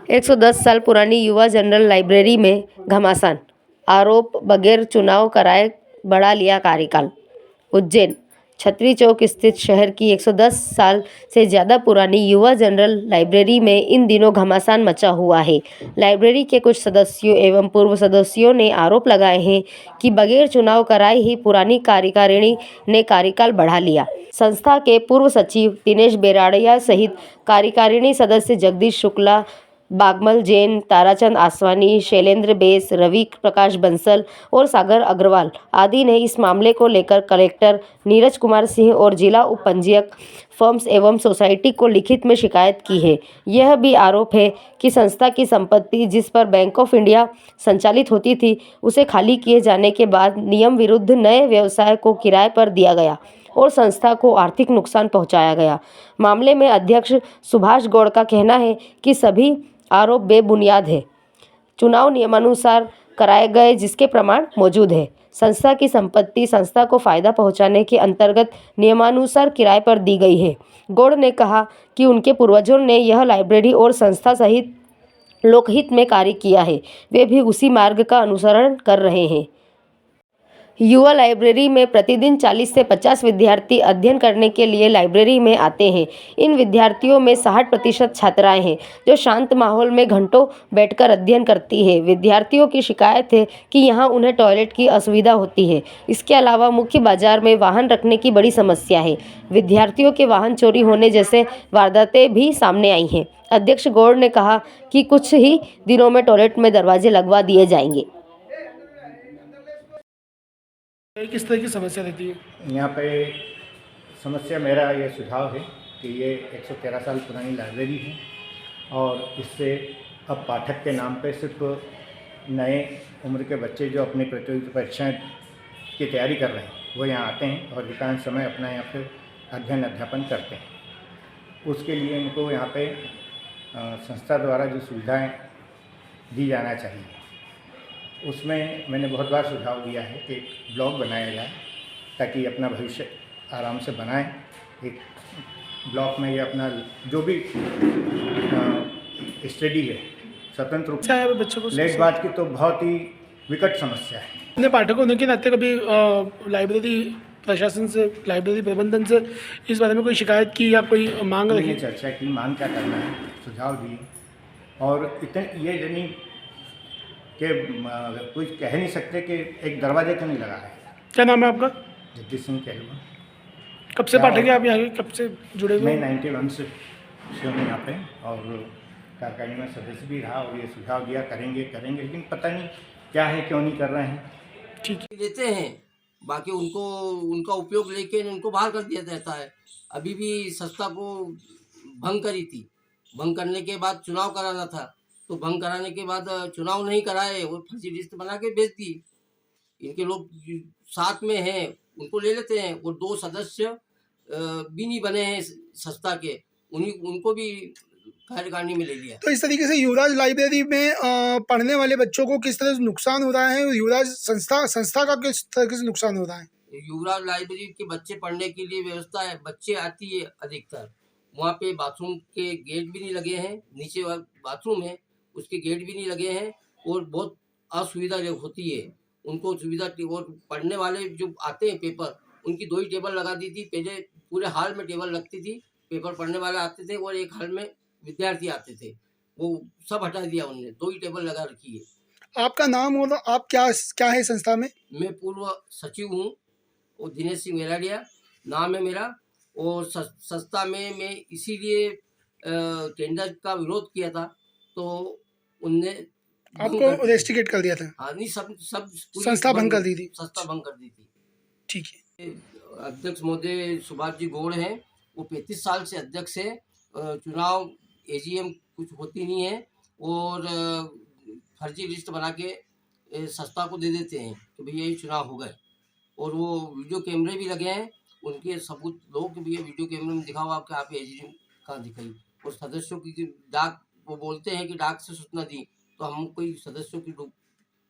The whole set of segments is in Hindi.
110 साल पुरानी युवा जनरल लाइब्रेरी में घमासान, आरोप बगैर चुनाव कराए बढ़ा लिया कार्यकाल। उज्जैन छतरी चौक स्थित शहर की 110 साल से ज़्यादा पुरानी युवा जनरल लाइब्रेरी में इन दिनों घमासान मचा हुआ है। लाइब्रेरी के कुछ सदस्यों एवं पूर्व सदस्यों ने आरोप लगाए हैं कि बगैर चुनाव कराए ही पुरानी कार्यकारिणी ने कार्यकाल बढ़ा लिया। संस्था के पूर्व सचिव दिनेश बेराड़िया सहित कार्यकारिणी सदस्य जगदीश शुक्ला, बागमल जैन, ताराचंद आसवानी, शैलेंद्र बेस, रवि प्रकाश बंसल और सागर अग्रवाल आदि ने इस मामले को लेकर कलेक्टर नीरज कुमार सिंह और जिला उप पंजीयक फर्म्स एवं सोसाइटी को लिखित में शिकायत की है। यह भी आरोप है कि संस्था की संपत्ति जिस पर बैंक ऑफ इंडिया संचालित होती थी, उसे खाली किए जाने के बाद नियम विरुद्ध नए व्यवसाय को किराए पर दिया गया और संस्था को आर्थिक नुकसान पहुंचाया गया। मामले में अध्यक्ष सुभाष गौड़ का कहना है कि सभी आरोप बेबुनियाद है। चुनाव नियमानुसार कराए गए जिसके प्रमाण मौजूद है। संस्था की संपत्ति संस्था को फायदा पहुंचाने के अंतर्गत नियमानुसार किराए पर दी गई है। गौड़ ने कहा कि उनके पूर्वजों ने यह लाइब्रेरी और संस्था सहित लोकहित में कार्य किया है, वे भी उसी मार्ग का अनुसरण कर रहे हैं। युवा लाइब्रेरी में प्रतिदिन 40 से 50 विद्यार्थी अध्ययन करने के लिए लाइब्रेरी में आते हैं। इन विद्यार्थियों में 60% छात्राएं हैं जो शांत माहौल में घंटों बैठकर अध्ययन करती है। विद्यार्थियों की शिकायत है कि यहाँ उन्हें टॉयलेट की असुविधा होती है। इसके अलावा मुख्य बाजार में वाहन रखने की बड़ी समस्या है। विद्यार्थियों के वाहन चोरी होने जैसे वारदातें भी सामने आई हैं। अध्यक्ष गौड़ ने कहा कि कुछ ही दिनों में टॉयलेट में दरवाजे लगवा दिए जाएंगे। किस तरह की समस्या रहती है यहाँ पे? समस्या मेरा ये सुझाव है कि ये 113 साल पुरानी लाइब्रेरी है और इससे अब पाठक के नाम पे सिर्फ नए उम्र के बच्चे जो अपनी प्रतियोगिता परीक्षाएं की तैयारी कर रहे हैं वो यहाँ आते हैं और अधिकांश समय अपना यहाँ पे अध्ययन अध्यापन करते हैं। उसके लिए इनको यहाँ पे संस्था द्वारा जो सुविधाएं दी जाना चाहिए, उसमें मैंने बहुत बार सुझाव दिया है कि एक ब्लॉग बनाया जाए ताकि अपना भविष्य आराम से बनाएं। एक ब्लॉग में ये अपना जो भी स्टडी है स्वतंत्र रूप से बच्चों को लेट बात की तो बहुत ही विकट समस्या है। अपने पाठकों ने के नाते कभी लाइब्रेरी प्रशासन से, लाइब्रेरी प्रबंधन से इस बारे में कोई शिकायत की या कोई मांग रखी? चर्चा की, मांग क्या करना है, सुझाव दिए और इतने ये जनी कि कुछ कह नहीं सकते कि एक दरवाजे क्यों नहीं लगा है। क्या नाम है आपका? जगदीश सिंह कहलूँगा। कब से पाठक हैं आप यहाँ के, कब से जुड़े हुए? मैं 91 से हूँ यहाँ पे और कार्यकारिणी में सदस्य भी रहा और ये सुझाव दिया करेंगे लेकिन पता नहीं क्या है, क्यों नहीं कर रहे हैं। ठीक है, लेते हैं, बाकी उनको उनका उपयोग लेके उनको बाहर कर दिया जाता है। अभी भी संस्था को भंग करी थी, भंग करने के बाद चुनाव कराना था तो भंग कराने के बाद चुनाव नहीं कराए और फर्जी लिस्ट बना के बेच दी। इनके लोग साथ में हैं उनको ले लेते हैं और 2 सदस्य भी नहीं बने हैं संस्था के, उनको भी कार्यकारिणी में ले लिया। तो इस तरीके से युवराज लाइब्रेरी में पढ़ने वाले बच्चों को किस तरह से नुकसान हो रहा है? युवराज संस्था का किस तरह से नुकसान हो रहा है? युवराज लाइब्रेरी के बच्चे पढ़ने के लिए व्यवस्था है, बच्चे आती है अधिकतर, वहाँ पे बाथरूम के गेट भी नहीं लगे हैं, नीचे बाथरूम है उसके गेट भी नहीं लगे हैं और बहुत असुविधा होती है उनको सुविधा। और पढ़ने वाले जो आते हैं पेपर, उनकी 2 ही टेबल लगा दी थी पहले, पूरे हॉल में टेबल लगती थी, पेपर पढ़ने वाले आते थे और एक हॉल में विद्यार्थी आते थे, वो सब हटा दिया उन्होंने, 2 ही टेबल लगा रखी है। आपका नाम और आप क्या है संस्था में? मैं पूर्व सचिव हूँ और दिनेश सिंह बेराड़िया नाम है मेरा। और संस्था में मैं इसीलिए टेंडर का विरोध किया था तो उनने आपको रेस्ट्रिकेट कर दिया था? हाँ, नहीं, सब संस्था भंग कर दी थी? संस्था भंग कर दी थी। ठीक है। अध्यक्ष महोदय सुभाष जी गौड़ हैं, वो 35 साल से अध्यक्ष है। चुनाव एजीएम कुछ होती नहीं है और फर्जी लिस्ट बना के संस्था को दे देते हैं कि भैया ये चुनाव हो गए और वो वीडियो कैमरे भी लगे हैं, उनके सबूत लोग भी वीडियो कैमरे में दिखाओ आपके, आप एजीएम कहाँ दिखाई। और सदस्यों की डाक, वो बोलते हैं कि डाक से सूचना दी, तो हम कोई सदस्यों की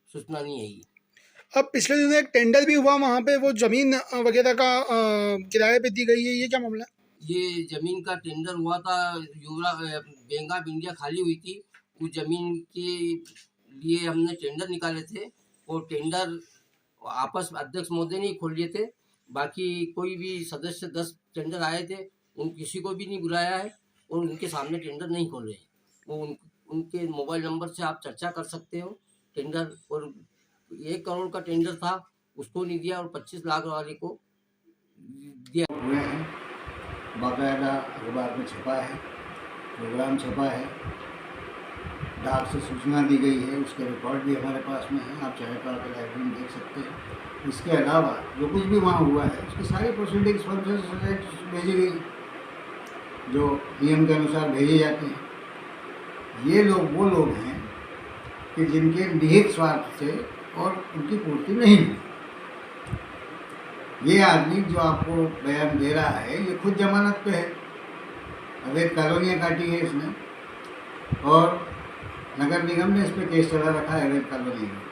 सूचना नहीं है। अब पिछले दिनों एक टेंडर भी हुआ वहाँ पे, वो जमीन वगैरह का किराए पे दी गई है, ये क्या मामला है? ये जमीन का टेंडर हुआ था, बैंक ऑफ इंडिया खाली हुई थी उस ज़मीन के लिए हमने टेंडर निकाले थे, और टेंडर आपस में अध्यक्ष महोदय ने ही खोल लिए थे। बाकी कोई भी सदस्य 10 टेंडर आए थे, उन किसी को भी नहीं बुलाया है और उनके सामने टेंडर नहीं खोले हैं। वो उनके मोबाइल नंबर से आप चर्चा कर सकते हो टेंडर। और 1 करोड़ का टेंडर था, उसको नहीं दिया, और 25 लाख वाले को दिया। हुए हैं, बाकायदा अखबार में छपा है, प्रोग्राम छपा है, डाक से सूचना दी गई है, उसके रिकॉर्ड भी हमारे पास में है, आप चाहे तो आकर लाइब्रेरी में देख सकते हैं। इसके अलावा जो कुछ भी वहाँ हुआ है उसकी सारी प्रोसीडिंग्स पंचायत भेजी गई, जो नियम के अनुसार भेजी जाती हैं। ये लोग वो लोग हैं कि जिनके निहित स्वार्थ से और उनकी पूर्ति नहीं हुई। ये आदमी जो आपको बयान दे रहा है ये खुद जमानत पे है, अवैध कॉलोनियाँ काटी है इसने, और नगर निगम ने इस पर केस चला रखा है अवैध कॉलोनी में।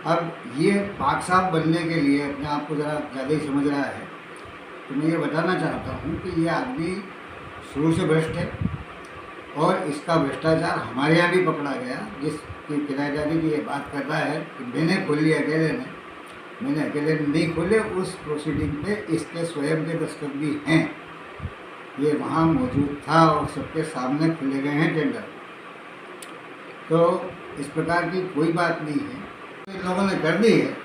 अब ये पाक साहब बनने के लिए अपने आप को ज़रा ज़्यादा ही समझ रहा है, तो मैं ये बताना चाहता हूँ कि ये आदमी शुरू से भ्रष्ट है, और इसका भ्रष्टाचार हमारे यहाँ भी पकड़ा गया। जिसकी किराएदारी की ये बात कर रहा है कि मैंने खोल लिया अकेले ने, मैंने अकेले नहीं खोले, उस प्रोसीडिंग पे इसके स्वयं के दस्तखत भी हैं। ये वहाँ मौजूद था और सबके सामने खुले गए हैं टेंडर। तो इस प्रकार की कोई बात नहीं है, तो इन लोगों ने कर दी है,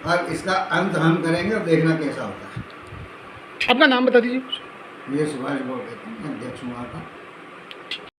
और इसका अंत हम करेंगे और देखना कैसा होता है। आपका नाम बता दीजिए। ये सुभाष बोल कहते हैं, अध्यक्ष हुआ था।